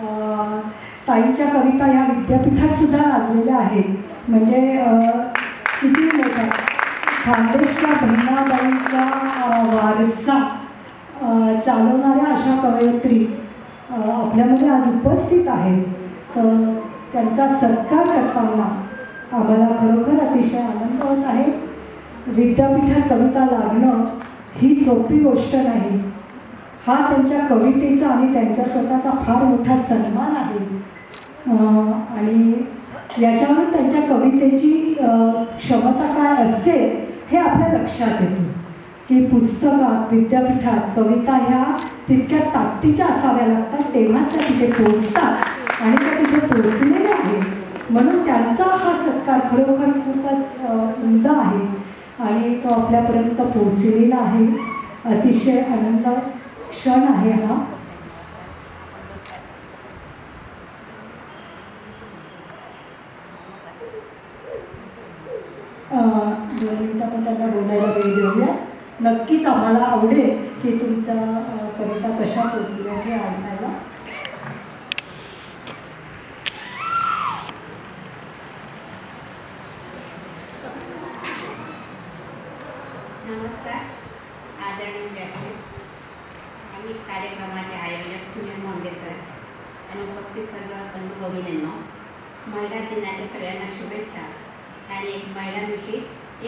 ताईंच्या कविता ह्या विद्यापीठात सुद्धा लागलेल्या आहेत. म्हणजे किती मोठा खानदेशच्या बहिणाबाईंचा वारसा चालवणाऱ्या अशा कवयित्री आपल्यामध्ये आज उपस्थित आहेत. तर त्यांचा सत्कार करताना आम्हाला खरोखर अतिशय आनंद होत आहे. विद्यापीठात कविता लागणं ही सोपी गोष्ट नाही. हा त्यांच्या कवितेचा आणि त्यांच्या स्वतःचा फार मोठा सन्मान आहे. आणि याच्यावरून त्यांच्या कवितेची क्षमता काय असेल हे आपल्या लक्षात येतं की पुस्तकात विद्यापीठात कविता ह्या तितक्या ताकदीच्या असाव्या लागतात, तेव्हाच त्या तिथे पोचतात आणि त्या तिथे पोचलेल्या आहेत. म्हणून त्यांचा हा सत्कार खरोखर खूपच उमदा आहे आणि तो आपल्यापर्यंत पोचलेला आहे. अतिशय आनंद क्षण आहे हा. दोन मिनिटं आपण त्यांना बोलायला वेळ देऊया. नक्कीच आम्हाला आवडेल की तुमच्या कविता कशा पोचल्या हे ऐकायला. नमस्कार आदरणीय व्यासपीठ आणि कार्यक्रमाचे आयोजक सुनील मोंडे सर आणि उपस्थित सर्व बंधू भगिनींनो, महिला दिनाच्या सगळ्यांना शुभेच्छा. आणि एक महिलांविषयी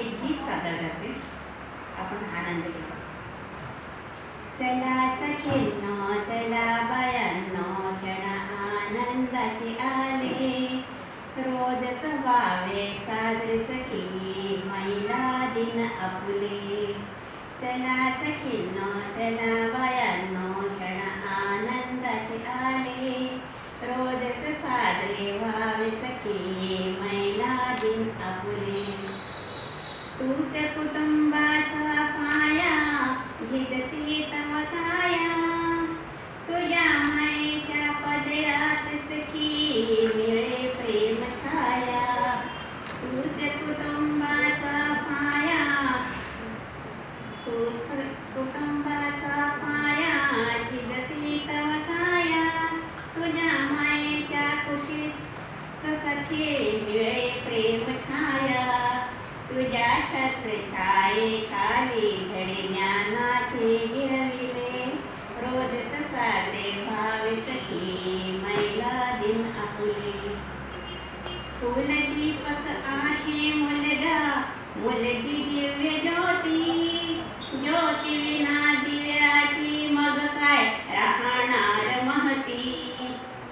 एक गीत सादर करते, आपण आनंद घेऊ. चला सखींनो चला बायांनो, क्षण आनंदाचे आले, रोजच व्हावे साजरे सखी महिला दिन आपुले. चला सखींनो चला बायांनो, क्षण आनंदाचे आले, रोजच साजरे व्हावे सखी महिला दिन आपुले. तूच कुटुंबाचा पाया, झिजती तव काया, तुझ्या मायेच्या पदरात सखी मिळे प्रेम छाया. तूच कुटुंबाचा पाया, तूच कुटुंबाचा पाया, झिजती तव काया, तुझ्या मायेच्या कुशीत सखी मिळे प्रेम छाया. तुझ्या छत्र छाये खाली धडे ज्ञानाचे गिरविले, रोजच साजरे व्हावे सखी महिला दिन आपुले. फुलदीपक आहे मुलगा, मुलगी दिव्य ज्योती, ज्योती विना दिव्याची मग काय राहणार महती.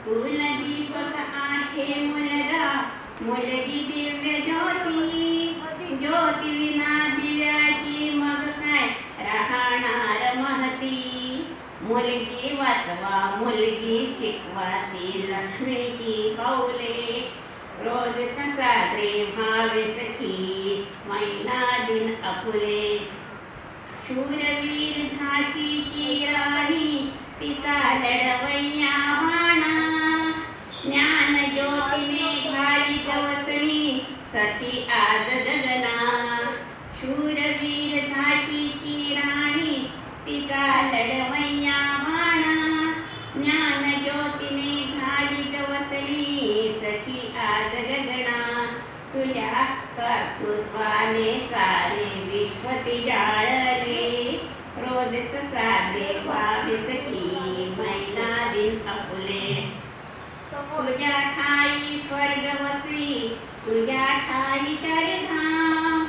फुलदीपक आहे मुलगा, मुलगी दिव्य ज्योती, ज्योती विना दिव्याची मग काय राहणार महती. मुलगी वाचवा मुलगी शिकवा ती लक्ष्मीची पाऊले, रोजच साजरे व्हावे सखी महिला दिन आपुले. शूरवीर झाशीची राणी, तिचा लढवय्या वाणा, ज्ञान ज्योतीने घाली गवसणी सखी आज गगना. शूरवीर झाशीची राणी, तिचा लढवय्या वाणा, ज्ञान ज्योतीने घाली गवसणी सखी आज गगना. तुझ्या कर्तृत्वाने सारे विश्व ती जाळले, रोजच साजरे व्हावे सखी महिला दिन आपुले. तुझ्या ठाई स्वर्गवसी, तुझ्या ठाई चारिधाम,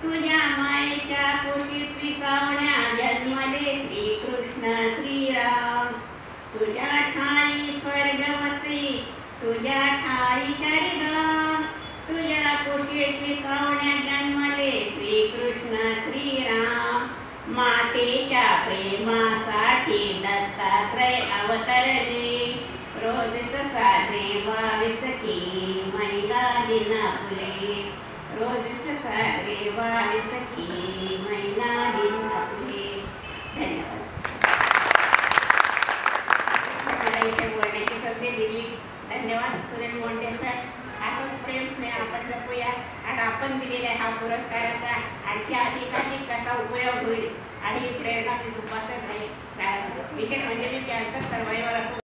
तुझ्या मायेच्या कुशीत विसावण्या जन्मले श्रीकृष्ण श्रीराम. तुझ्या ठाई स्वर्गवसी, तुझ्या ठाई चारिधाम, तुझ्या कुशीत विसावण्या जन्मले श्रीकृष्ण श्रीराम. मातेच्या प्रेमासाठी दत्तात्रय अवतरले, रोजच साजरे व्हावे सखी महिला दिन आपुले. रोजच साजरे व्हावे सखी महिला दिन आपुले. धन्यवाद. मला इथे बोलण्याची संधी दिली, धन्यवाद सुनील मोंडे सर. असंच प्रेम स्नेह आपण जपूया आणि आपण दिलेल्या हा पुरस्काराचा आणखी अधिकाधिक कसा उपयोग होईल आणि प्रेरणा मी तुपातच राहील. विशेष म्हणजे मी कॅन्सर सर्वायवर असो